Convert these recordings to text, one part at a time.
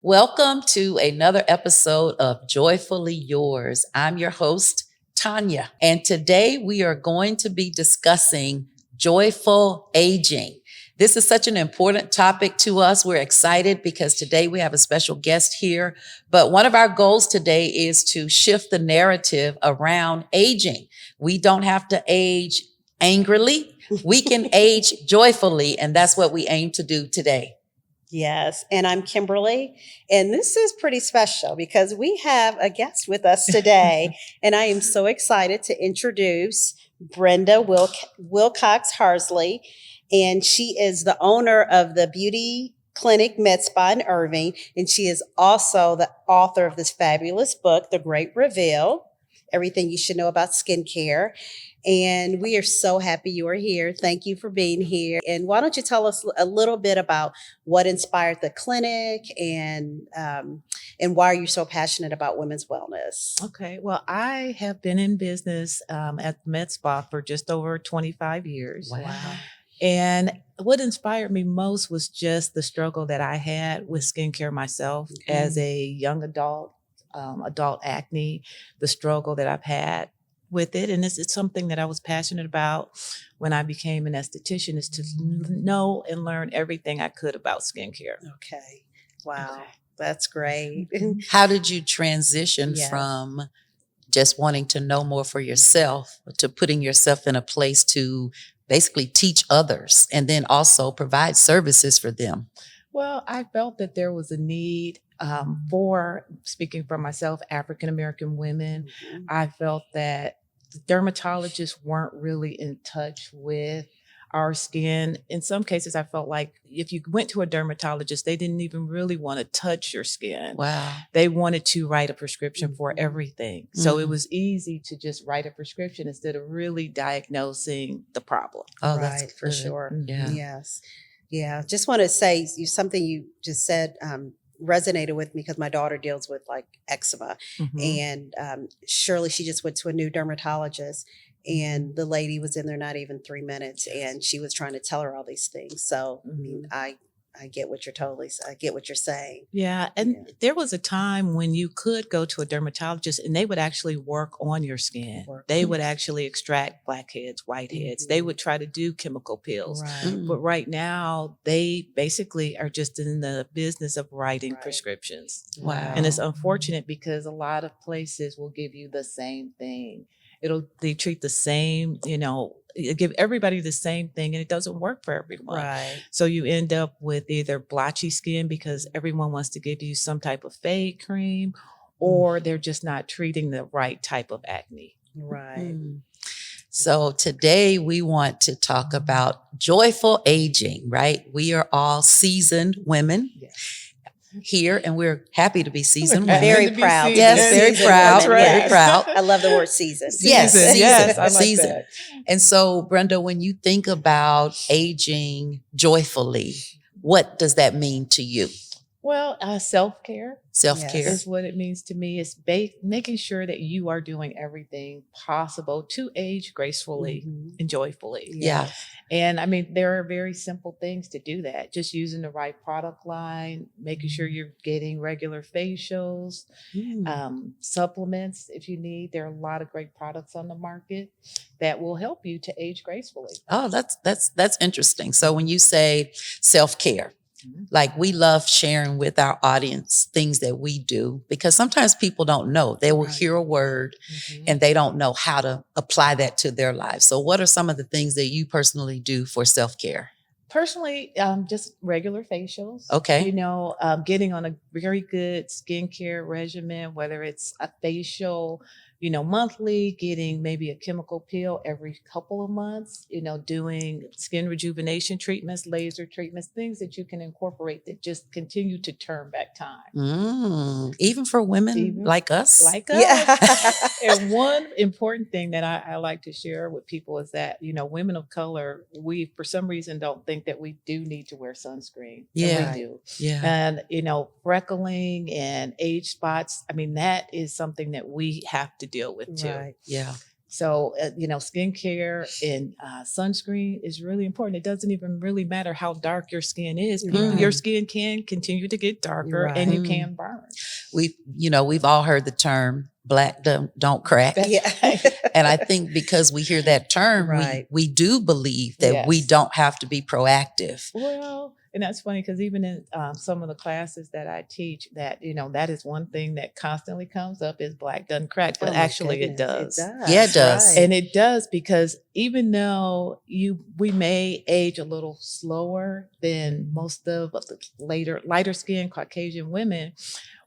Welcome to another episode of Joyfully Yours. I'm your host, Tonya, and today we are going to be discussing joyful aging. This is such an important topic to us. We're excited because today we have a special guest here, but one of our goals today is to shift the narrative around aging. We don't have to age angrily. We can age joyfully, and that's what we aim to do today. Yes, and I'm Kimberly, and this is pretty special because we have a guest with us today, and I am so excited to introduce Brenda Wilcox Harsley, and she is the owner of the beauty clinic medspa in Irving, and she is also the author of this fabulous book, The Great Reveal, Everything You Should Know About Skincare. And we are so happy you are here. Thank you for being here. And why don't you tell us a little bit about what inspired the clinic and why are you so passionate about women's wellness? Okay. Well, I have been in business at Med Spa for just over 25 years. Wow. And what inspired me most was just the struggle that I had with skincare myself as a young adult, adult acne, the struggle that I've had with it. And it's something that I was passionate about when I became an esthetician, is to know and learn everything I could about skincare. Okay. Wow. That's great. How did you transition Yes. from just wanting to know more for yourself to putting yourself in a place to basically teach others and then also provide services for them? Well, I felt that there was a need for, speaking for myself, African-American women. Mhm. I felt that dermatologists weren't really in touch with our skin. In some cases, I felt like if you went to a dermatologist, they didn't even really want to touch your skin. Wow. They wanted to write a prescription for Mhm. everything. So it Mhm. was easy to just write a prescription instead of really diagnosing the problem. Oh, that's Right, for good. sure. Yeah. Yes. Yeah. Just want to say something you just said resonated with me because my daughter deals with like eczema. Mhm. And Shirley, she just went to a new dermatologist and the lady was in there not even 3 minutes and she was trying to tell her all these things. So I mean, I get what I get what you're saying. Yeah. And Yeah. there was a time when you could go to a dermatologist and they would actually work on your skin. Work. They would actually extract blackheads, whiteheads. They Mhm. would try to do chemical pills. Right. Mm. But right now, they basically are just in the business of writing Right. prescriptions. Wow. And it's unfortunate because a lot of places will give you the same thing. They treat the same, give everybody the same thing, and it doesn't work for everyone. Right. So you end up with either blotchy skin because everyone wants to give you some type of fade cream, or they're just not treating the right type of acne. Right. Mm. So today we want to talk about joyful aging, right? We are all seasoned women here, and we're happy to be seasoned women. Very proud. to be Yes, very seasoned proud, women. very Yes. proud. I love the word season. Yes, Seasoned, seasoned, yes, I like seasoned. that. And so, Brenda, when you think about aging joyfully, what does that mean to you? Well, self-care Self-care. Yes. is what it means to me. It's making sure that you are doing everything possible to age gracefully Mhm. and joyfully. Yeah. And I mean, there are very simple things to do that. Just using the right product line, making sure you're getting regular facials, Mm. supplements if you need. There are a lot of great products on the market that will help you to age gracefully. Oh, that's interesting. So when you say self-care, Mhm. like we love sharing with our audience things that we do because sometimes people don't know. They will Right. hear a word Mhm. and they don't know how to apply that to their lives. So what are some of the things that you personally do for self-care? Personally, just regular facials. Okay. Getting on a very good skincare regimen, whether it's a facial, monthly, getting maybe a chemical peel every couple of months, doing skin rejuvenation treatments, laser treatments, things that you can incorporate that just continue to turn back time. Even for women Even like us? Like Yeah. us. And one important thing that I like to share with people is that, women of color, we, for some reason, don't think that we do need to wear sunscreen. Yeah. And we do. Yeah. And, freckling and age spots, I mean, that is something that we have to deal with too. Right. Yeah. So, skincare and sunscreen is really important. It doesn't even really matter how dark your skin is. Your skin can continue to get darker and you can burn. We've all heard the term black don't crack. And I think because we hear that term, we do believe that we don't have to be proactive. Well, and that's funny because even in some of the classes that I teach, that that is one thing that constantly comes up is black doesn't crack, but actually it does. Yeah, it does. And it does because even though we may age a little slower than most of the lighter skinned Caucasian women,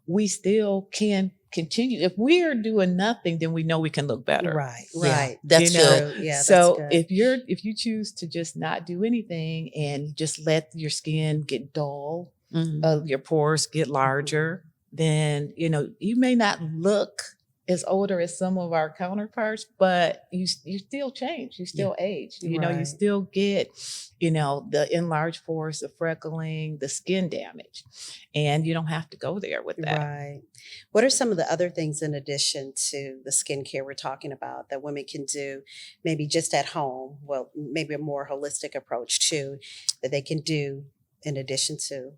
we still can continue. If we're doing nothing, then we know we can look better. Right. That's good. Yeah. So that's good. if you choose to just not do anything and just let your skin get dull, your pores get larger, then you may not look as older as some of our counterparts, but you still change. You still age. You still get the enlarged pores, the freckling, the skin damage, and you don't have to go there with that. Right. What are some of the other things in addition to the skincare we're talking about that women can do, maybe just at home? Well, maybe a more holistic approach too, that they can do in addition to,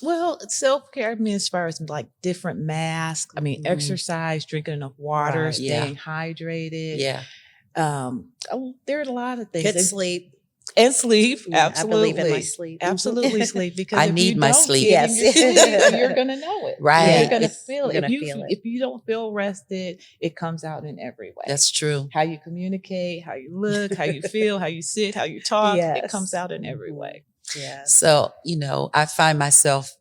Well, self-care, as far as like different masks, exercise, drinking enough water, staying hydrated. Yeah. There are a lot of things. Good sleep. And sleep, Yeah, absolutely. I believe in my sleep. Absolutely sleep, because I if need you my don't sleep. get in your Yes. sleep, you're gonna know it. Right. You're gonna feel it. You're gonna feel it. If you don't feel rested, it comes out in every way. That's true. How you communicate, how you look, how you feel, how you sit, how you talk. It comes out in every way. Yeah. So, I find myself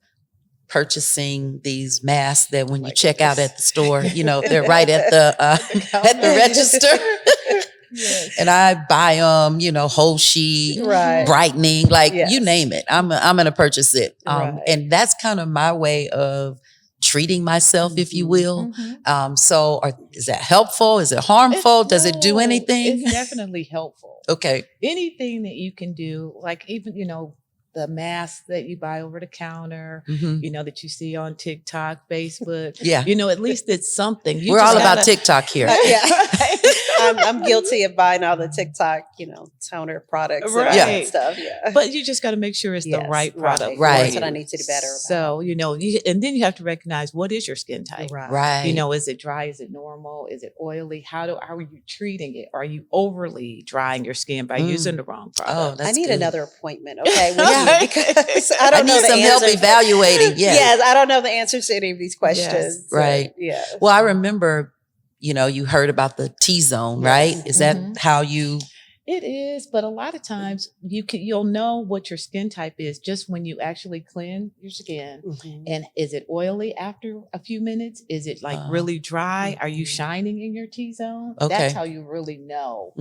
purchasing these masks that when you check out at the store, they're right at the register. Yes. And I buy them, whole sheet, brightening, you name it. I'm going to purchase it. And that's kind of my way of treating myself, if you will. So is that helpful? Is it harmful? Does it do anything? It's definitely helpful. Okay. Anything that you can do, like even, the masks that you buy over the counter, that you see on TikTok, Facebook. Yeah. At least it's something. We're all about TikTok here. I'm guilty of buying all the TikTok, toner products and stuff. Yeah. But you just got to make sure it's the right product. Right. That's what I need to do better about. So, and then you have to recognize, what is your skin type? Right. Is it dry? Is it normal? Is it oily? How are you treating it? Are you overly drying your skin by using the wrong product? Oh, that's I need good. another appointment. Okay. Because I don't know need the some help answers. evaluating. Yeah. Yes. I don't know the answers to any of these questions. Yes. So, Right. Yeah. Well, I remember, you heard about the T-zone, right? Is that how you? It is, but a lot of times you'll know what your skin type is just when you actually cleanse your skin. And is it oily after a few minutes? Is it really dry? Are you shining in your T-zone? Okay. That's how you really know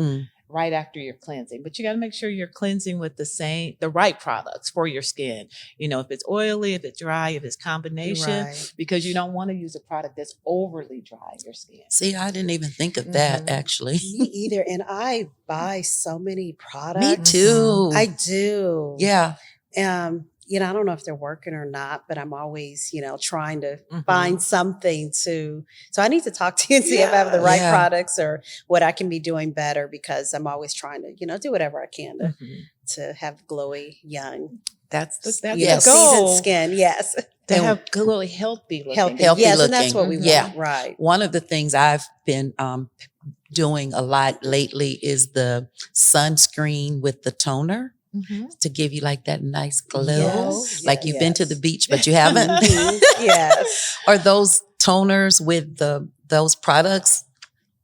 right after you're cleansing. But you got to make sure you're cleansing with the right products for your skin. If it's oily, if it's dry, if it's combination, because you don't want to use a product that's overly dry in your skin. See, I didn't even think of that actually. Me either. And I buy so many products. Me too. I do. Yeah. I don't know if they're working or not, but I'm always, trying to find something so I need to talk to you and see if I have the right products or what I can be doing better, because I'm always trying to, do whatever I can to have glowy, young, that's the seasoned goal. skin. Yes. To have glowy, healthy looking. Healthy yes, looking. and that's what we want. Yeah. Right. One of the things I've been doing a lot lately is the sunscreen with the toner. To give you that nice glow, you've been to the beach, but you haven't. Yes. Are those toners with those products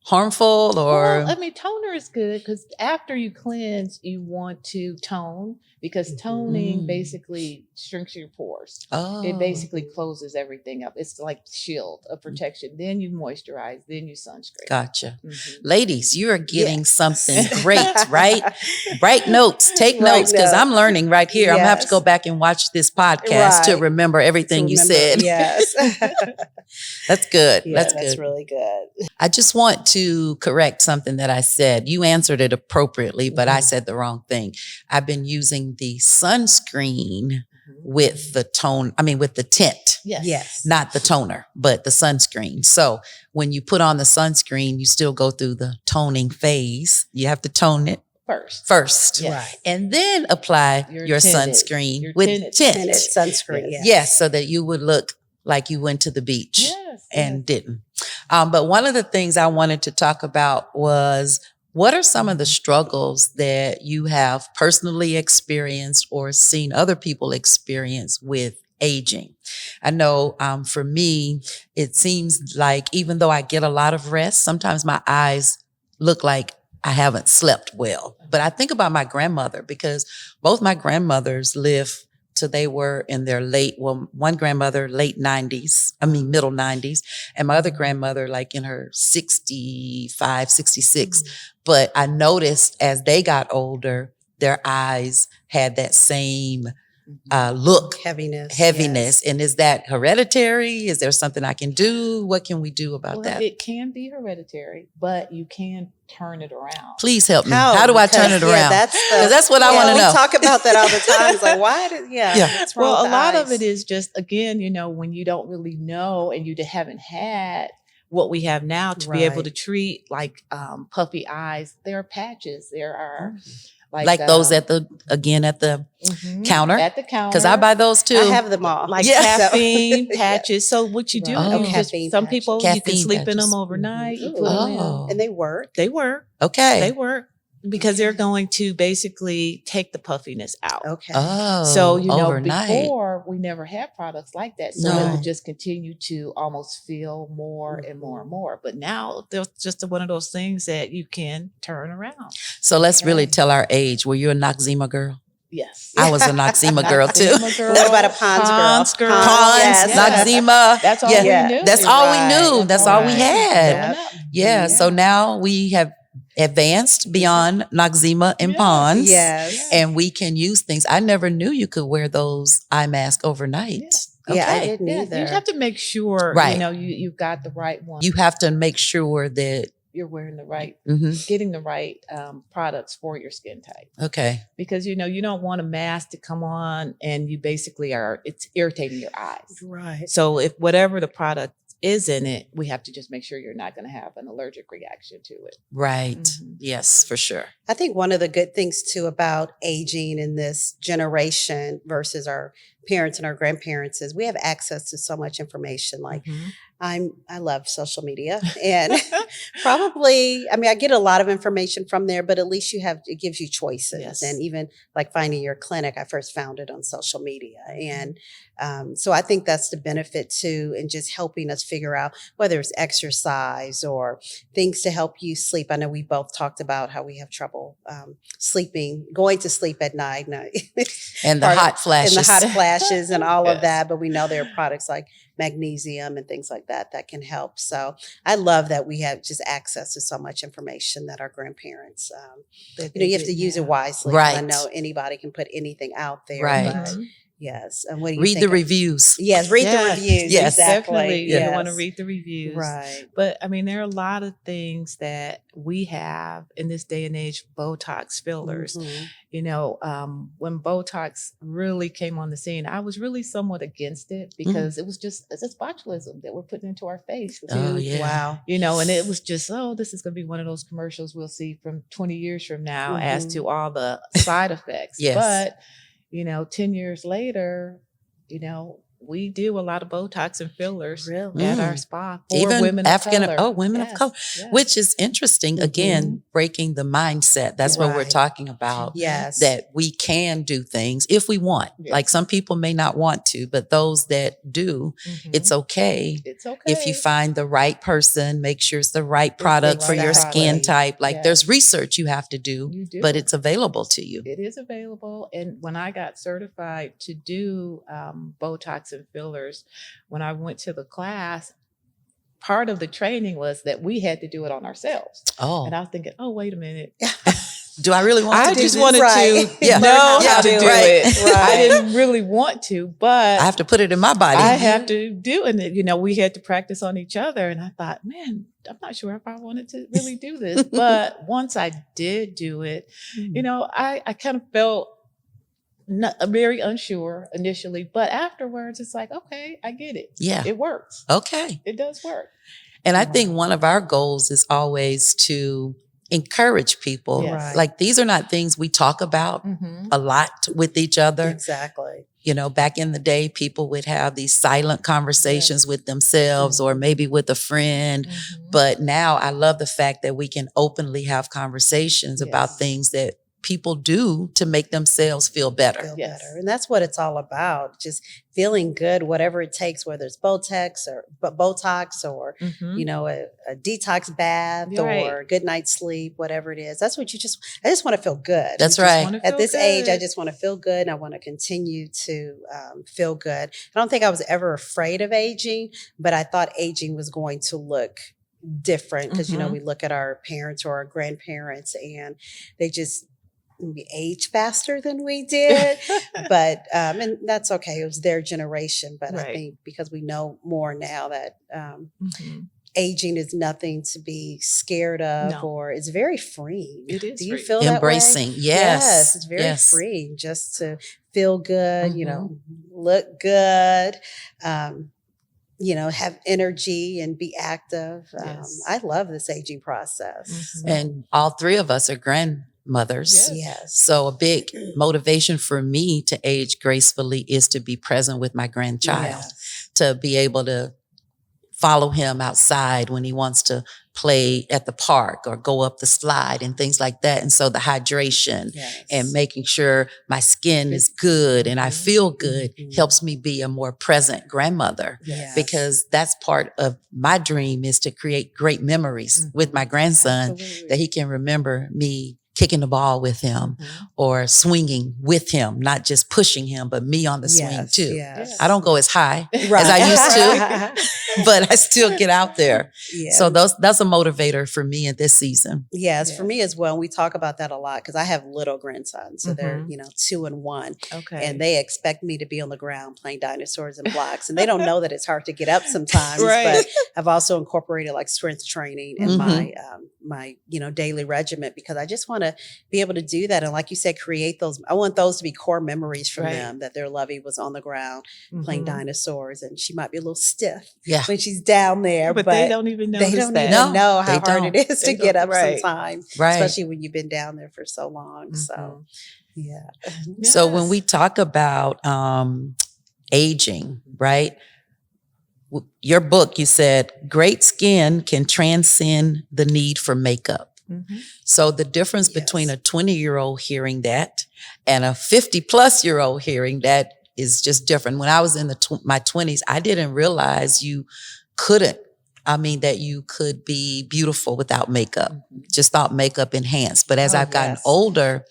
harmful or? Well, toner is good because after you cleanse, you want to tone, because toning basically shrinks your pores. Oh. It basically closes everything up. It's like shield of protection. Then you moisturize, then you sunscreen. Gotcha. Ladies, you are getting something great, right? Write notes, take notes, because I'm learning right here. I'm gonna have to go back and watch this podcast to remember everything you said. Yes. That's good. Yeah, that's good. That's really good. I just want to correct something that I said. You answered it appropriately, but I said the wrong thing. I've been using the sunscreen with the with the tint. Yes. Not the toner, but the sunscreen. So when you put on the sunscreen, you still go through the toning phase. You have to tone it first. Yes. Right. And then apply your tinted. sunscreen Your with tinted. tint. And it's sunscreen. Yes. Yes, so that you would look like you went to the beach Yes. and didn't. But one of the things I wanted to talk about was, what are some of the struggles that you have personally experienced or seen other people experience with aging? I know for me, it seems like even though I get a lot of rest, sometimes my eyes look like I haven't slept well. But I think about my grandmother, because both my grandmothers lived till they were in their one grandmother, middle 90s, and my other grandmother, like in her 65, 66. But I noticed as they got older, their eyes had that same look. Heaviness. Yes. And is that hereditary? Is there something I can do? What can we do about that? It can be hereditary, but you can turn it around. Please help me. How do I turn it around? That's what I want to know. We talk about that all the time. It's like, why? What's wrong Well, with a lot eyes? of it is just, again, when you don't really know and you haven't had what we have now to be able to treat like puffy eyes. There are patches. There are like those at the counter. At the counter. Because I buy those too. I have them all. Like caffeine patches. So what you do, caffeine some patches. people, you can sleep in them overnight. You put them in. And they work. They work. Okay. They work. Because they're going to basically take the puffiness out. Okay. Oh, so, overnight. before we never had products like that. So No. it would just continue to almost feel more and more and more. But now there's just one of those things that you can turn around. So let's really tell our age. Were you a Noxzema girl? Yes. I was a Noxzema girl too. What about a Pond's girl? Pond's, Yes. Noxzema. That's all we knew. That's all we knew. That's all we had. Yep. Yeah. So now we have advanced beyond Noxzema and Pond's. Yes. And we can use things. I never knew you could wear those eye masks overnight. Yeah, I didn't Yeah, either. you have to make sure, Right. you've got the right one. You have to make sure that You're wearing the right, mhm. getting the right products for your skin type. Okay. Because, you don't want a mask to come on and you basically it's irritating your eyes. Right. So if whatever the product is in it, we have to just make sure you're not going to have an allergic reaction to it. Right. Mhm. Yes, for sure. I think one of the good things too about aging in this generation versus our parents and our grandparents is we have access to so much information. Like I love social media and probably, I get a lot of information from there, but at least it gives you choices. Yes. And even like finding your clinic, I first found it on social media. And so I think that's the benefit too, in just helping us figure out whether it's exercise or things to help you sleep. I know we both talked about how we have trouble sleeping, going to sleep at night. And the hot flashes. And the hot flashes and all Yes. of that. But we know there are products like magnesium and things like that can help. So I love that we have just access to so much information that our grandparents, you have to use it wisely. Right. I know anybody can put anything out there. Right. But yes. And what do you Read think the of- reviews. Yes, read the reviews. Yes. Exactly. Definitely. You Yes. want to read the reviews. Right. But there are a lot of things that we have in this day and age, Botox fillers. Mhm. When Botox really came on the scene, I was really somewhat against it because it was just, it's botulism that we're putting into our face. Oh, yeah. Wow. And it was just, this is going to be one of those commercials we'll see from 20 years from now as to all the side effects. Yes. But, 10 years later, we do a lot of Botox and fillers Really? at our spa for Even women African, of color. women of color, Yes. which is interesting. Again, breaking the mindset. That's what we're Right. talking about. Yes. That we can do things if we want. Yes. Like some people may not want to, but those that do, it's okay. It's okay. If you find the right person, make sure it's the right product for your right skin product. type. Like Yes. there's research you have to do, You do. but it's available to you. It is available. And when I got certified to do Botox and fillers, when I went to the class, part of the training was that we had to do it on ourselves. Oh, And I was thinking, do a minute. do I really want I to do just this? wanted Right. to Yeah. know Yeah, how to do right. it. Right. I didn't really want to, but I have to put it in my body. I have to do it. We had to practice on each other. And I thought, man, I'm not sure if I wanted to really do this. But once I did do it, I kind of felt not very unsure initially, but afterwards it's like, okay, I get it. Yeah. It works. Okay. It does work. And I think one of our goals is always to encourage people. Yes. Right. Like, these are not things we talk about a lot with each other. Exactly. You know, back in the day, people would have these silent conversations with themselves or maybe with a friend. But now I love the fact that we can openly have conversations about things that people do to make themselves feel better. Feel better. And that's what it's all about. Just feeling good, whatever it takes, whether it's Botox or you know, a detox bath or good night's sleep, whatever it is. That's what I just want to feel good. That's right. At this age, I just want to feel good, and I want to continue to feel good. I don't think I was ever afraid of aging, but I thought aging was going to look different because, you know, we look at our parents or our grandparents and they just age faster than we did, but and that's okay. It was their generation, but I think because we know more now that aging is nothing to be scared of, or it's very freeing. It is. Do you feel that way? Embracing, yes, it's very freeing just to feel good. You know, look good. You know, have energy and be active. I love this aging process. And all three of us are grandmothers. Yes. So a big motivation for me to age gracefully is to be present with my grandchild, to be able to follow him outside when he wants to play at the park or go up the slide and things like that. And so the hydration and making sure my skin is good and I feel good helps me be a more present grandmother, because that's part of my dream, is to create great memories with my grandson, that he can remember me kicking the ball with him or swinging with him, not just pushing him, but me on the swing too. I don't go as high as I used to, but I still get out there. So that's a motivator for me in this season. Yes, for me as well. We talk about that a lot because I have little grandsons. So they're, you know, 2 and 1. And they expect me to be on the ground playing dinosaurs and blocks. And they don't know that it's hard to get up sometimes. But I've also incorporated like strength training in my you know, daily regimen, because I just want to be able to do that. And like you said, create those. I want those to be core memories from them, that their lovey was on the ground playing dinosaurs, and she might be a little stiff when she's down there. But they don't even know. They don't even know how hard it is to get up sometimes, especially when you've been down there for so long. So, So when we talk about aging, right? Your book, you said, great skin can transcend the need for makeup. So the difference between a 20-year-old hearing that and a 50-plus-year-old hearing that is just different. When I was in my 20s, I didn't realize that you could be beautiful without makeup. Just thought makeup enhanced. But as I've gotten older,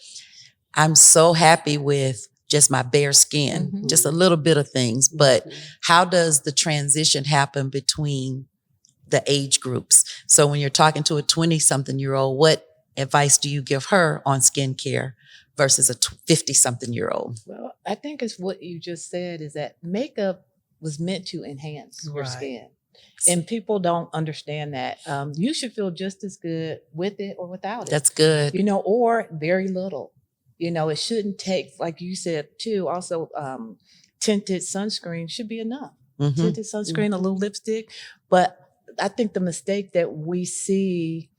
I'm so happy with just my bare skin, just a little bit of things. But how does the transition happen between the age groups? So when you're talking to a 20-something-year-old, what advice do you give her on skincare versus a 50-something-year-old? Well, I think it's what you just said, is that makeup was meant to enhance your skin. And people don't understand that. You should feel just as good with it or without it. That's good. You know, or very little. You know, it shouldn't take, like you said too, also tinted sunscreen should be enough. Tinted sunscreen, a little lipstick. But I think the mistake that we see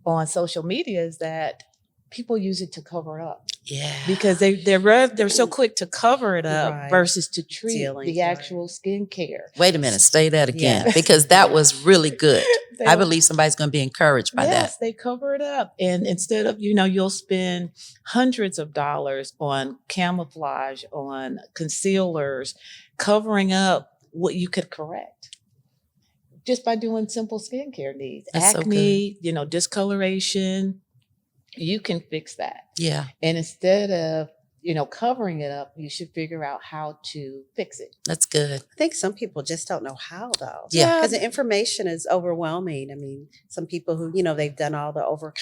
on social media is that people use it to cover up. Yeah. Because they're so quick to cover it up versus to treat the actual skincare. Wait a minute, say that again, because that was really good. I believe somebody's going to be encouraged by that. Yes, they cover it up. And instead of, you know, you'll spend hundreds of dollars on camouflage, on concealers, covering up what you could correct just by doing simple skincare needs. That's acne, you know, discoloration, you can fix that. Yeah. And instead of, you know, covering it up, you should figure out how to fix it. That's good. I think some people just don't know how, though. Yeah. Because the information is overwhelming. I mean, some people who, you know, they've done all the over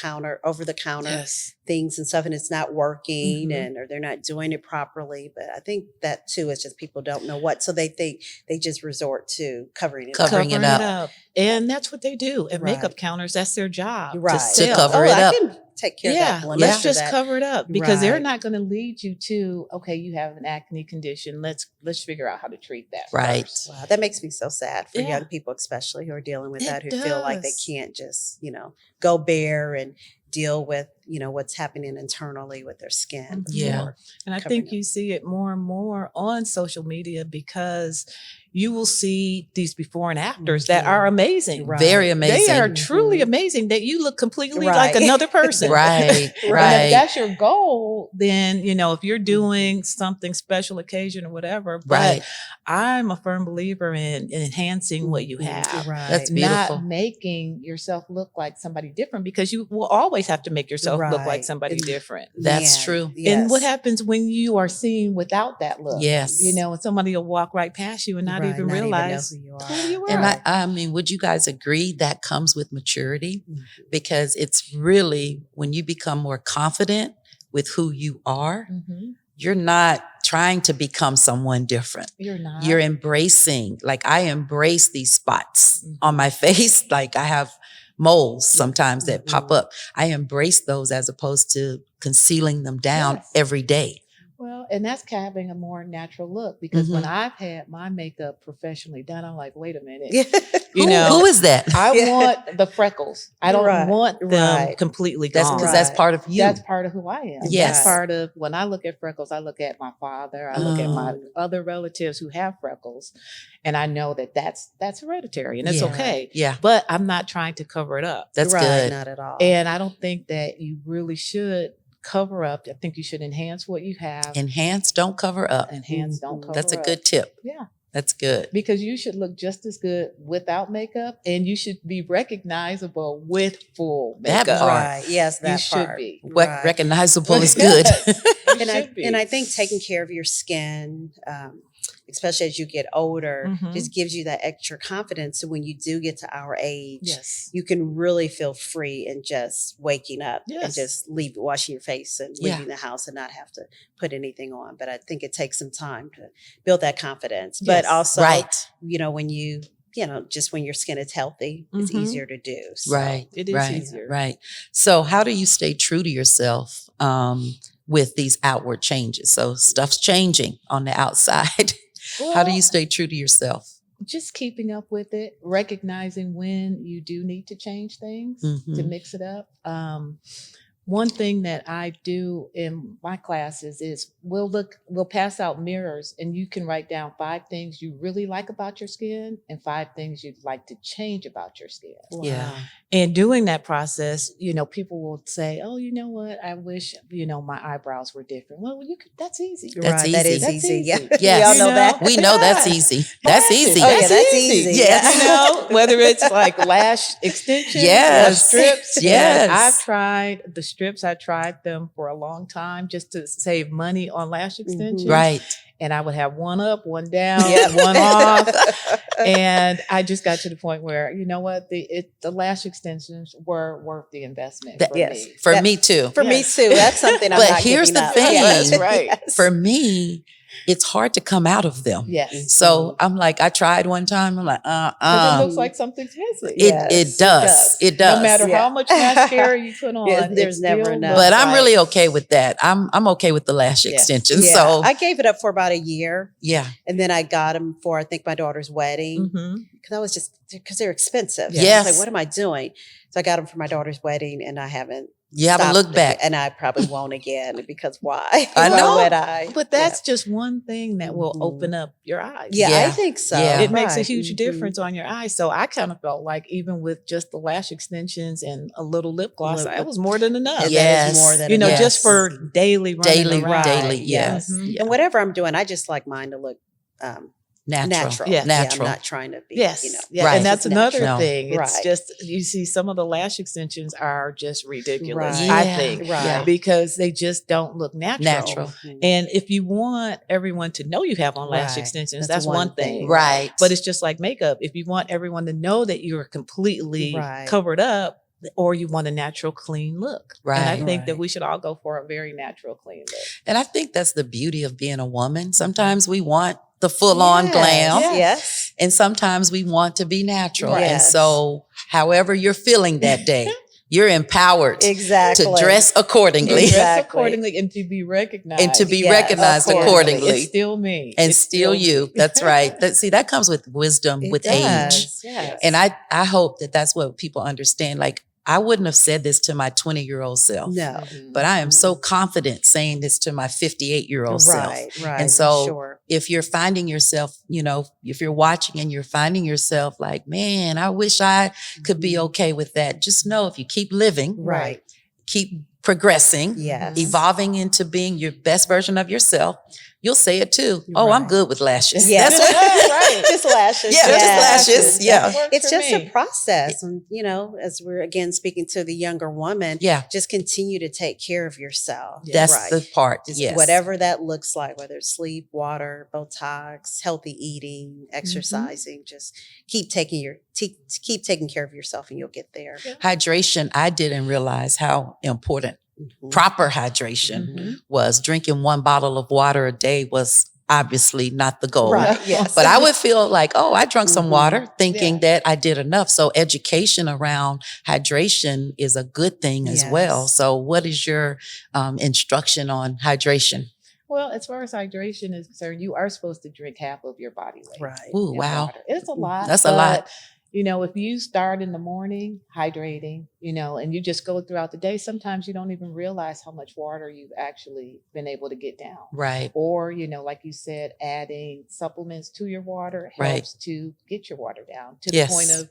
the counter things and stuff, and it's not working or they're not doing it properly. But I think that too is just people don't know what. So they think they just resort to covering it up. And that's what they do at makeup counters. That's their job. To cover it up. I can take care of that blemish. Let's or just that. cover it up because they're Right. not going to lead you to, okay, you have an acne condition. Let's figure out how to treat that. Right. first. Wow, that makes me so sad for Yeah. young people, especially who are dealing with It that, who feel like they does. can't just, go bare and deal with, what's happening internally with their skin. Yeah. before And I covering think you see it more and more on social media because you will see these before and afters that are amazing. Right. Very amazing. They are truly amazing that you look completely like Right. another person. Right. And Right. if that's your goal, then, if you're doing something special occasion or whatever, but Right. I'm a firm believer in enhancing what you have. Right. That's beautiful. Not making yourself look like somebody different because you will always have to make yourself look like Right. somebody And different. That's Man, true. yes. And what happens when you are seen without that look? Yes. And somebody will walk right past you and not Right, even not even know realize who you are. who you are. And I mean, would you guys agree that comes with maturity? Mhm. Because it's really when you become more confident with who you are, Mhm. you're not trying to become someone different. You're not. You're embracing, like I embrace these spots Mhm. on my face. Like I have moles sometimes that pop Mhm. up. I embrace those as opposed to concealing them down Yes. every day. Well, and that's having a more natural look because when Mhm. I've had my makeup professionally done, I'm like, wait a minute. Yeah. Who is that? I Yeah. want the freckles. I don't Right, want them right. completely That's gone. because that's part of you. That's part of who I am. Yes. That's part of when I look at freckles, I look at my father, I look at my other relatives who have freckles, and I know that that's hereditary and it's Yeah. okay. Yeah, But I'm not trying to cover it up. that's Right, good. Not at all. And I don't think that you really should cover up. I think you should enhance what you have. Enhance, don't cover up. Enhance, don't cover That's a up. good tip. Yeah. That's good. Because you should look just as good without makeup and you should be recognizable with full That makeup. part. Right. Yes, that You should part. be. Right. Recognizable is good. Yes, you and I should be. and I think taking care of your skin, especially as you get older, Mhm. just gives you that extra confidence. So when you do get to our age, Yes. you can really feel free and just waking up and Yes. just washing your face and Yeah. leaving the house and not have to put anything on. But I think it takes some time to build that confidence. But Yes. also, Right. when you just when your skin is healthy, it's Mhm. easier to do. So, Right. It is right. easier. Right. So how do you stay true to yourself with these outward changes? So stuff's changing on the outside. How do Well, you stay true to yourself? just keeping up with it, recognizing when you do need to change things to Mhm. mix it up. One thing that I do in my classes is we'll pass out mirrors and you can write down 5 things you really like about your skin and 5 things you'd like to change about your skin. Yeah. And doing that process, people will say, "Oh, you know what? I wish, my eyebrows were different." Well, that's easy. That's Right, that easy. is That's easy. easy. Yeah, Yes. we all You know know? that. We know that's Yes. easy. That's Yes. easy. Oh, yeah, that's easy. Yes. Whether it's like lash extensions, Yes. or strips. And Yes. I've tried the strips. I tried them for a long time just to save money on lash extensions. Right. And I would have one up, one down, Yep. one off. And I just got to the point where, you know what, the lash extensions were worth the investment That- for Yes. me. For That- me too. For me Yes. too. That's something I'm But not here's giving the up. thing. Yes. That's right. Yes. For me, it's hard to come out of them. Yes. So I'm like, I tried one time. I'm like, 'Cause it looks like something's missing. It does. It does. No matter Yeah. how much mascara you put on, Yes, there's it never still enough. looks But I'm like- really okay with that. I'm okay with the lash Yes. extensions. Yeah. So I gave it up for about a year, yeah. and then I got them for I think my daughter's wedding Mhm. because they're expensive. Yes. I was like, what am I doing? So I got them for my daughter's wedding, and I haven't. You haven't stopped looked back. and I probably won't again because why? I Why know. would I? But that's just one thing that will Mhm. open up your eyes. Yeah, Yeah. I think so. Yeah. It makes a Right. huge Mhm. difference on your eyes. So I kind of felt like even with just the lash extensions and a little lip gloss, Lip- that was more than enough. That is Yes. more than You know, enough. just for daily running Daily, around. daily, Right, yes. Mhm. Yeah. And whatever I'm doing, I just like mine to look natural. Yeah. Natural. I'm not trying to be. Yes. Yeah. Right. And that's Just another natural. thing. It's Right. just, you see, some of the lash extensions are just ridiculous, Right. I Yeah. think, Right. because they just don't look natural. Natural. Mhm. And if you want everyone to know you have on lash Right. extensions, That's that's one one thing. thing. Right. But it's just like makeup. If you want everyone to know that you're completely Right. covered up, or you want a natural, clean look. And I Right. think that Right. we should all go for a very natural, clean look. And I think that's the beauty of being a woman. Sometimes we want the full on Yes. glam. Yes. And sometimes we want to be natural. Right. And so however you're feeling that day, You're empowered Exactly. to dress accordingly. Dress Exactly. accordingly and to be recognized. And to be Yes, recognized of course. accordingly. It's still me. And It's still you. me. That's right. That comes with wisdom, It with does, age. yes. And I hope that that's what people understand. Like, I wouldn't have said this to my 20-year-old self. No. But I am so confident saying this to my 58-year-old self. Right. And so sure. if you're finding yourself, if you're watching and you're finding yourself like, man, I wish I could be okay with that. Just know if you keep living, Right. keep progressing, Yes. evolving into being your best version of yourself, you'll say it too. Oh, I'm Right. good with lashes. Yes. That's what, Right. Just lashes. yeah, Yes. just lashes. Yeah. That works It's for just me. a process. And, as we're again speaking to the younger woman, Yeah. just continue to take care of yourself. That's Right. the part. Just Yes. whatever that looks like, whether it's sleep, water, Botox, healthy eating, exercising, just keep taking care of yourself and you'll get there. Hydration, I didn't realize how important Mhm. proper hydration Mhm. was. Drinking 1 bottle of water a day was obviously not the goal. Right. Yes. But I would feel like, oh, I drank some Mhm. water thinking Yeah. that I did enough. So education around hydration is a good thing as well. Yes. So what is your instruction on hydration? Well, as far as hydration is concerned, you are supposed to drink half of your body weight. Right. Ooh, in wow. water. It's a lot. That's a lot. but, if you start in the morning hydrating, and you just go throughout the day, sometimes you don't even realize how much water you've actually been able to get down. Right. Or, like you said, adding supplements to your water Right. helps to get your water down to Yes. the point of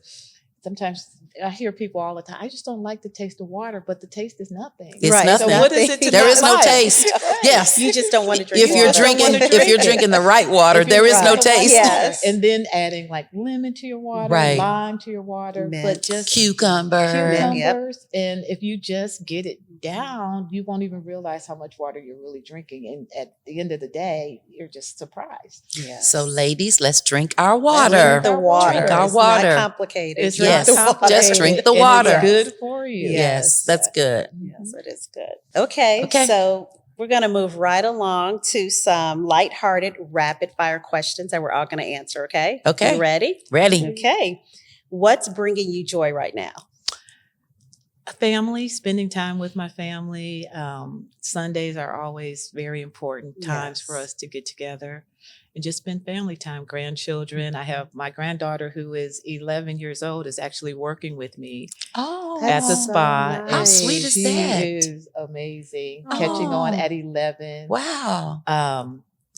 sometimes I hear people all the time, I just don't like the taste of water, but the taste is nothing. It's Right. nothing. So what is it to There not is no like? taste. Right. Yes. You just don't want to drink If you're water. drinking, wanna if you're drink it. drinking the right water, If you there is no drink the water, taste. Yes. And then adding like lemon to your water, Right. lime to your water, Mint. but just Cucumber. cucumbers. And if you just get it down, you won't even realize how much water you're really drinking. And at the end of the day, you're just surprised. Yes. So ladies, let's drink our Drink water. the water. Drink our It's water. Not complicated. It's Drink Yes. the not water. complicated, Just drink the and water. It's good for you. Yes, that's good. Yes, it is good. Okay. Okay. So we're going to move right along to some lighthearted rapid fire questions that we're all going to answer. Okay. Okay. You ready? Ready? Okay. What's bringing you joy right now? Family, spending time with my family. Sundays are always very important times for Yes. us to get together and just spend family time. Grandchildren. I have my granddaughter who is 11 years old is actually working with me Oh, at the That's so spa. nice. How sweet is She that? is amazing. Catching on Oh. at 11. Wow.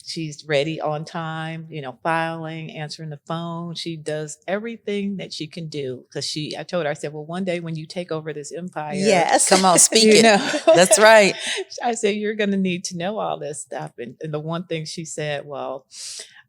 She's ready on time, filing, answering the phone. She does everything that she can do because I told her, I said, well, one day when you take over this empire, Yes. Come on, speak you it. know, That's right. I said, you're going to need to know all this stuff. And the one thing she said, well,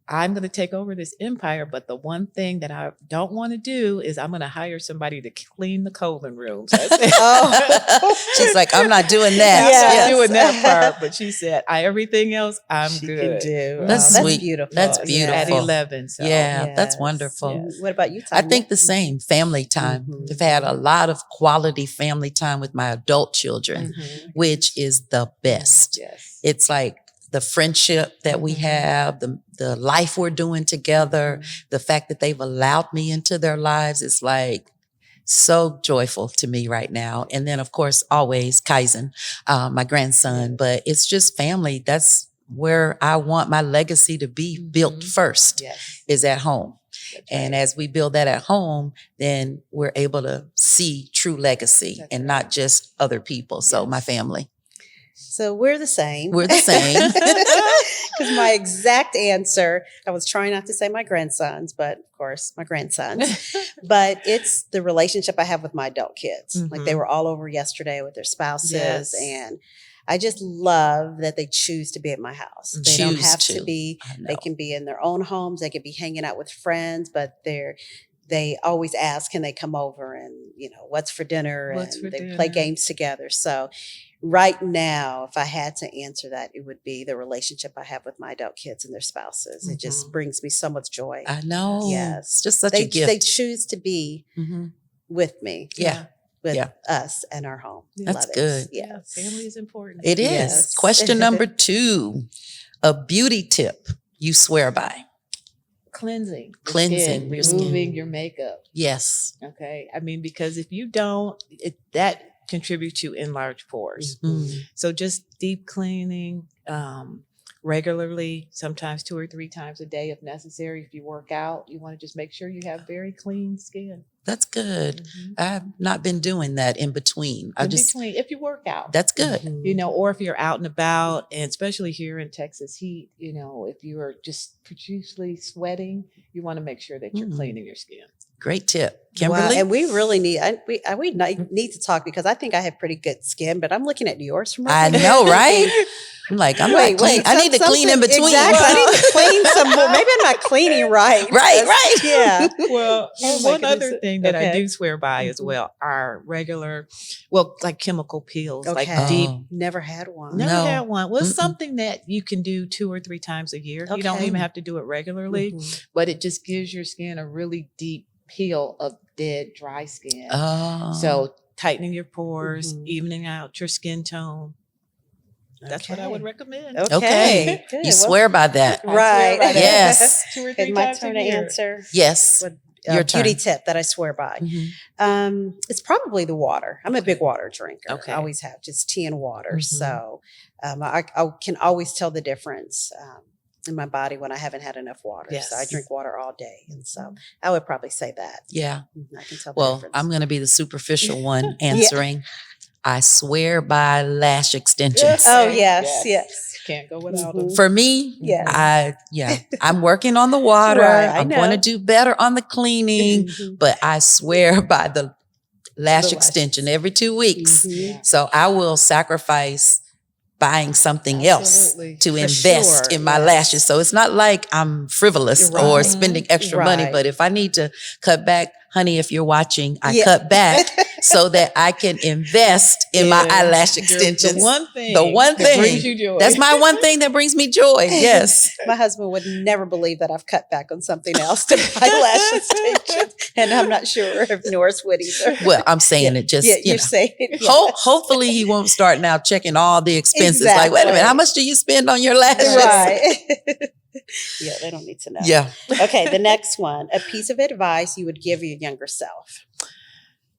I'm going to take over this empire, but the one thing that I don't want to do is I'm going to hire somebody to clean the colon rooms. I said, Oh. She's like, I'm not doing that. I'm Yes. not doing that part. But she said, everything else, I'm She good. can do. That's Oh, sweet. beautiful. That's At beautiful. 11. So. Yeah, that's Yes. wonderful. Yes. What about you, I Tonya? think the same. Family time. Mhm. I've had a lot of quality family time with my adult children, Mhm. which is the best. Yes. It's like the friendship that we Mhm. have, the life we're doing together, the fact that they've allowed me into their lives is like so joyful to me right now. And then, of course, always Kaizen, my grandson. But it's just family. That's where I want my legacy to be built Mhm. first, Yes. is at home. That's And right. as we build that at home, then we're able to see true legacy That's and right. not just other people. So my Yes. family. So we're the same. We're the same. Because my exact answer, I was trying not to say my grandsons, but of course, my grandsons. But it's the relationship I have with my adult kids. Like they Mhm. were all over yesterday with their spouses. Yes. And I just love that they choose to be at my house. They don't Choose have to. to be, I know. they can be in their own homes. They could be hanging out with friends, but they always ask, can they come over and, what's for dinner? What's and for they play dinner? games together. So right now, if I had to answer that, it would be the relationship I have with my adult kids and their spouses. It just Mhm. brings me so much joy. I know. Yes. It's just such They a gift. they choose to be Mhm. with me, Yeah. with Yeah. us and our home. That's Love it. good. Yeah, Yes. family is important. It is. Yes. Question number 2, a beauty tip you swear by. cleansing, the Cleansing skin, your skin. removing your makeup. Yes. Okay. I mean, because if you don't, that contributes to enlarged pores. So just deep cleaning, regularly, sometimes 2 or 3 times a day if necessary. If you work out, you want to just make sure you have very clean skin. That's good. I've not been doing that in between. If you work out. That's good. You know, or if you're out and about, and especially here in Texas heat, you know, if you are just profusely sweating, you want to make sure that you're cleaning your skin. Great tip. Kimberly? Wow, and we really need need to talk because I think I have pretty good skin, but I'm looking at yours from I know, right? I'm like, I'm not clean. I need to clean in between. Exactly. I need to clean some more. Maybe I'm not cleaning right. Right. Yeah. Well, Oh my one other goodness. thing that I Okay. do swear by as well are regular, like chemical peels, like Okay. deep. Never had one. Never No. had one. Well, it's Mm-mm. something that you can do 2 or 3 times a year. You don't Okay. even have to do it regularly, but it just gives your skin a really deep peel of dead, dry skin. Oh. So tightening your pores, Mhm. evening out your skin tone. That's what I would Okay. recommend. Okay. Good. You Well, swear by that. I swear by Right. that. Yes. 2 or It's 3 my times turn a to year. answer. Yes. What Your beauty turn. tip that I swear by? Mhm. It's probably the water. I'm a big water drinker. Okay. I always have just tea and water. Mhm. So I can always tell the difference in my body when I haven't had enough water. So I Yes. drink water all day. And so I would probably say that. Yeah. I can tell the Well, difference. I'm going to be the superficial one answering. I swear by lash extensions. Oh, yes. Can't go without Mhm. them. For me, Yes. I'm working on the water. Right, I I'm going to know. do better on the cleaning, Mhm. but I swear by the lash The extension every 2 weeks. Mhm. Yeah. So I will sacrifice buying something Absolutely. else to For invest sure, in my yes. lashes. So it's not like I'm frivolous or Right. spending extra money, Right. but if I need to cut back, honey, if you're watching, I Yeah. cut back so that I can invest in my Yeah. eyelash The extensions. one thing. The one that brings thing. you joy. That's my one thing that brings me joy. Yes. My husband would never believe that I've cut back on something else to buy lash extensions. And I'm not sure if Norris would either. Well, I'm saying it just, yeah, you you're know. saying it. Yes. Hopefully he won't start now checking all the expenses. Like, wait a minute, Exactly. how much do you spend on your lashes? Right. Yeah, they don't need to know. Yeah. Okay, the next one. A piece of advice you would give your younger self.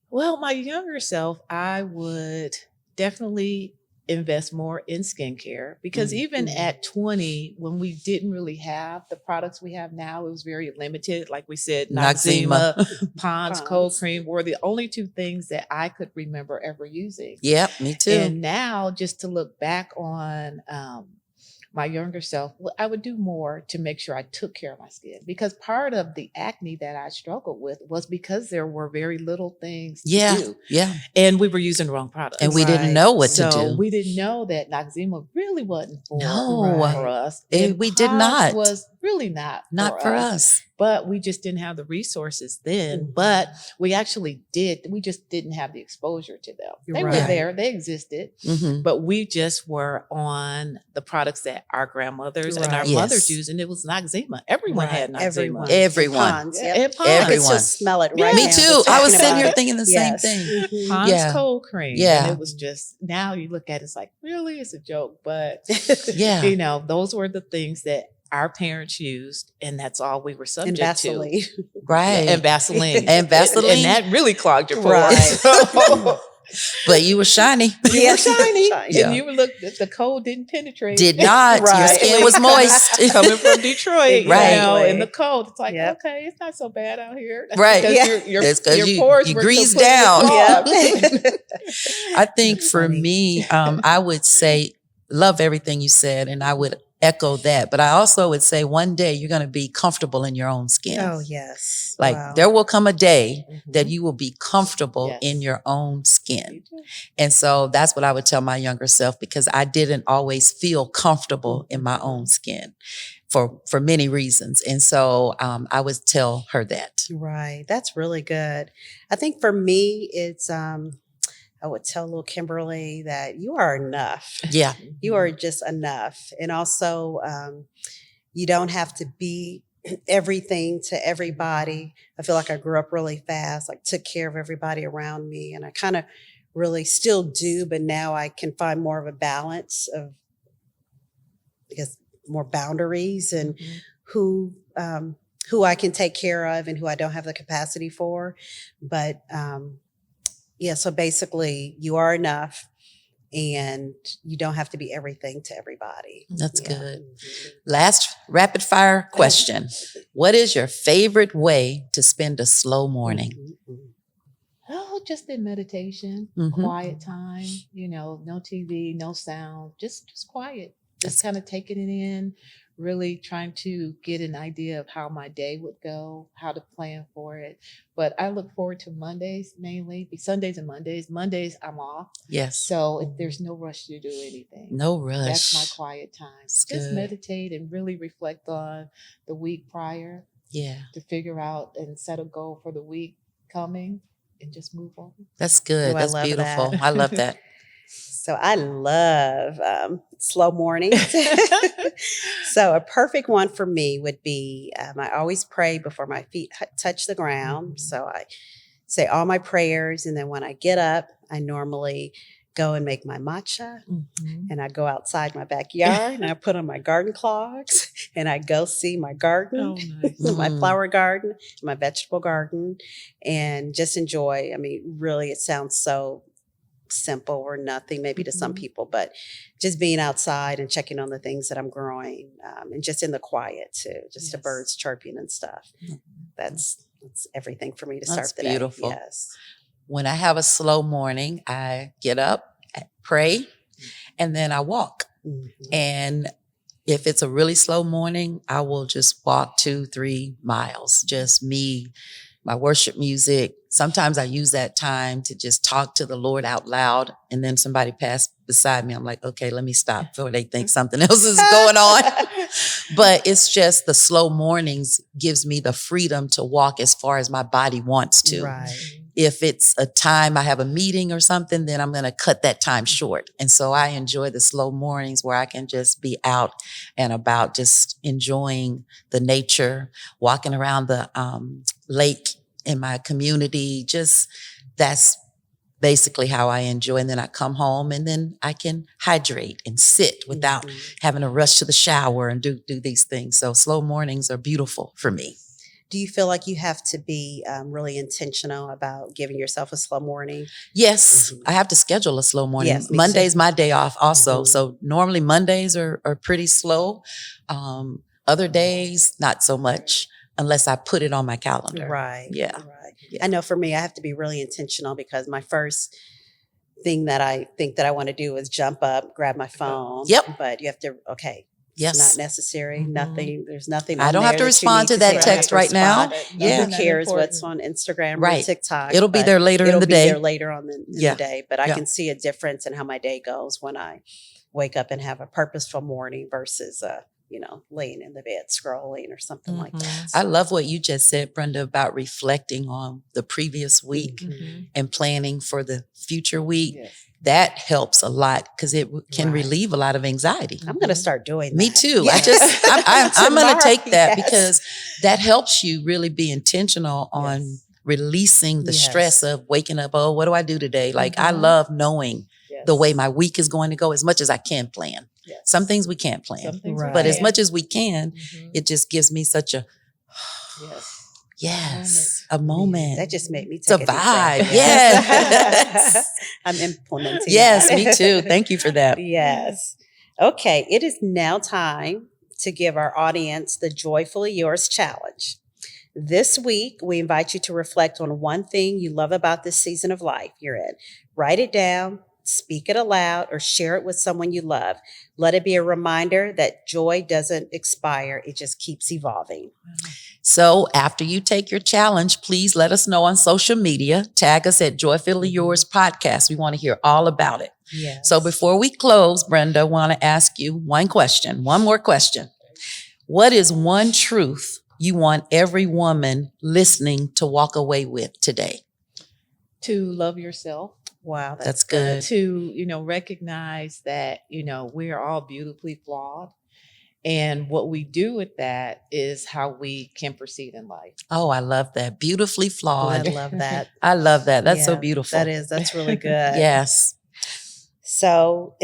Well, my younger self, I would definitely invest more in skincare because even at 20, when we didn't really have the products we have now, it was very limited. Like we said, Noxzema. Noxzema, Pond's cold Pond's. cream were the only 2 things that I could remember ever using. Yep, me too. And now, just to look back on my younger self, I would do more to make sure I took care of my skin because part of the acne that I struggled with was because there were very little things to do. Yeah. And we were using the wrong products. And we didn't Right. know what so to do. we didn't know that Noxzema really wasn't for, No. for us. And we did Pond's not. was really not For us. But we just didn't have the resources then. Mhm. But we actually did. We just didn't have the exposure to them. They Right. were there. They existed. Mhm. But we just were on the products that our grandmothers and our Right. mothers Yes. used. And it was Noxzema. Everyone Right. had Noxzema. Everyone. Everyone. Pond's, Yeah, yep. and Pond's. I can Everyone. still smell it right Me now. too. just I was talking sitting about here it. thinking the Yes. same thing. Mhm. Pond's Yeah. cold cream. Yeah. And it was just, now you look at it, it's like, really? It's a joke. But, Yeah. you know, those were the things that our parents used. And that's all we were And subject to. Vaseline. Right. And Vaseline. And Vaseline. And that really clogged your pores. Right. So- But you were shiny. you were shiny. Yeah. And you would look, the cold didn't penetrate. Did not. Your Right. skin was moist. Coming from Detroit, Right. you know, in the cold. It's like, Yep. okay, it's not so bad out here. That's Right. because Yeah. It's 'cause your you- pores you were greased completely down. clogged. Yeah. I think That's for funny. me, I would say, love everything you said, and I would echo that. But I also would say one day you're going to be comfortable in your own skin. Oh, yes. Like Wow. there will come a day that Mhm. you will be comfortable Yes. in your own skin. You do. And so that's what I would tell my younger self because I didn't always feel comfortable in my own skin for many reasons. And so I would tell her that. Right. That's really good. I think for me, it's I would tell little Kimberly that you are enough. Yeah. You are just enough. And also, you don't have to be everything to everybody. I feel like I grew up really fast, like took care of everybody around me. And I kind of really still do, but now I can find more of a balance of, I guess, more boundaries and Mhm. who who I can take care of and who I don't have the capacity for. But yeah, so basically you are enough and you don't have to be everything to everybody. That's Yeah. good. Last rapid fire question. What is your favorite way to spend a slow morning? Mhm. Oh, just in meditation, Mhm. quiet time, no TV, no sound, just quiet. That's- Just kind of taking it in, really trying to get an idea of how my day would go, how to plan for it. But I look forward to Mondays mainly, Sundays and Mondays. Mondays I'm off. Yes. So if there's no rush to do anything. No rush. That's my quiet time. It's Just good. meditate and really reflect on the week prior Yeah. to figure out and set a goal for the week coming and just move on. That's good. Oh, I That's love beautiful. that. I love that. So I love slow mornings. So a perfect one for me would be I always pray before my feet touch the ground. So I say all my prayers. And then when I get up, I normally go and make my matcha. Mhm. And I go outside my backyard and I put on my garden clogs and I go see my garden, Oh, nice. my Mm. flower garden, my vegetable garden, and just enjoy. I mean, really, it sounds so simple or nothing maybe to some Mhm. people, but just being outside and checking on the things that I'm growing and just in the quiet too, just the Yes. birds chirping and stuff. Mhm. That's everything for me to That's start the day. beautiful. Yes. When I have a slow morning, I get up, I pray, and then I walk. Mhm. And if it's a really slow morning, I will just walk 2-3 miles, just me, my worship music. Sometimes I use that time to just talk to the Lord out loud. And then somebody passed beside me. I'm like, okay, let me stop before they think something else is going on. But it's just the slow mornings gives me the freedom to walk as far as my body wants to. Right. If it's a time I have a meeting or something, then I'm going to cut that time short. And so I enjoy the slow mornings where I can just be out and about, just enjoying the nature, walking around the lake in my community. Just that's basically how I enjoy. And then I come home and then I can hydrate and sit without Mhm. having to rush to the shower and do these things. So slow mornings are beautiful for me. Do you feel like you have to be really intentional about giving yourself a slow morning? Yes, Mhm. I have to schedule a slow morning. Yes, me too. Monday's my day off also. Mhm. So normally Mondays are pretty slow. Other days, not so much unless I put it on my calendar. Right. Yeah. Right. Yeah. I know for me, I have to be really intentional because my first thing that I think that I want to do is jump up, grab my phone. Yep. But you have to, okay. Yes. It's not necessary. Mhm. Nothing. There's nothing. I on don't have there to that you respond need to see. that I don't have text to right now. respond. Yeah. Who cares what's on Instagram or Right. TikTok? It'll be but there later in it'll the be day. there later on in Yeah. the day. But I Yeah. can see a difference in how my day goes when I wake up and have a purposeful morning versus laying in the bed scrolling or something like that. I love what you just said, Brenda, about reflecting on the previous week Mhm. and planning for the future week. Yes. That helps a lot because it can Right. relieve a lot of anxiety. I'm going to start doing Me that. too. Yes. I'm going to Tomorrow, take that yes. because that helps you really be intentional on Yes. releasing the Yes. stress of waking up. Oh, what do I do today? Like I Mhm. love knowing Yes. the way my week is going to go as much as I can plan. Yes. Some things we can't plan, Some things we Right. but as can. much as we can, Mhm. it just gives me such a, Yes. a moment. That just made me It's a take a deep breath. vibe. Yes. I'm implementing Yes, that. me too. Thank you for that. Yes. Okay, it is now time to give our audience the Joyfully Yours challenge. This week, we invite you to reflect on one thing you love about this season of life you're in. Write it down, speak it aloud, or share it with someone you love. Let it be a reminder that joy doesn't expire, it just keeps evolving. So after you take your challenge, please let us know on social media. Tag us at Joyfully Yours Podcast. We want to hear all about it. Yes. So before we close, Brenda, I want to ask you one more question. What is one truth you want every woman listening to walk away with today? To love yourself. Wow, That's good. To, recognize that, we are all beautifully flawed. And what we do with that is how we can proceed in life. Oh, I love that. Beautifully I flawed. love that. I love that. That's so Yeah, beautiful. That's really good. Yes. So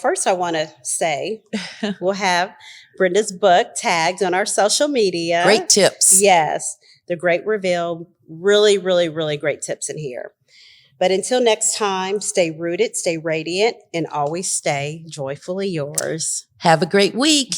first I want to say we'll have Brenda's book tagged on our social media. Great tips. Yes, The Great Reveal. Really, really, really great tips in here. But until next time, stay rooted, stay radiant, and always stay joyfully yours. Have a great week.